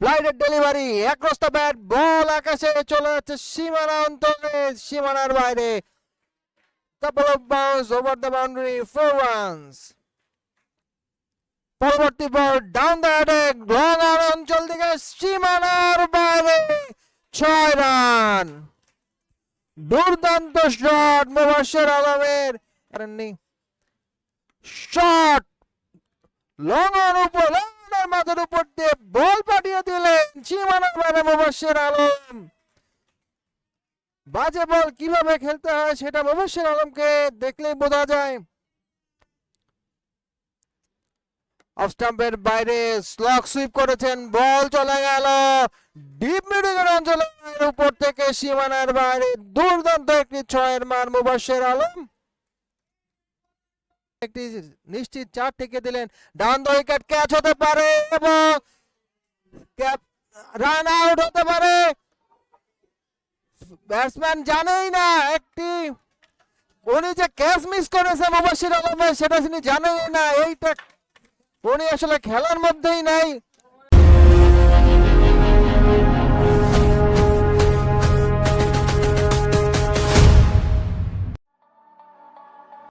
ফ্লাইটের delivery, একরস্তা bat, বল আকাশে চলে যাচ্ছে সীমানা অন্তরে, সীমানার বাইরে। couple of bounce over the boundary, 4 runs. পরবর্তী ball down the attack, long on অঞ্চল থেকে সীমানার বাইরে, 6 রান। দুর্দান্ত শট মুবাশশির আলমের, শট লং অন উপর, লঙ্গনের মাথার উপর দিয়ে বল পাঠিয়ে দিলেন সীমানার বাইরে মুবাশশির আলম। বাজে বল কিভাবে খেলতে হয় সেটা মুবাশশির আলমকে দেখলেই বোঝা যায়। অফ স্টাম্পের বাইরে স্লগ সুইপ করেছেন, বল চলে গেল ডিপ মিডিল অঞ্চলের উপর থেকে সীমানার বাইরে। দুর্দান্ত একটি 6-এর মান মুবাশশির আলম, একটি নিশ্চিত 4 টিকে দিলেন। ডান দ্য উইকেট ক্যাচ হতে পারে এবং রান আউট হতে পারে। ব্যাটসম্যান জানেই না একটি উনি যে ক্যাচ মিস করেছে মুবাশশির আলমের, সেটা তিনি জানেই না। এইটা উনি আসলে খেলার মধ্যেই নাই।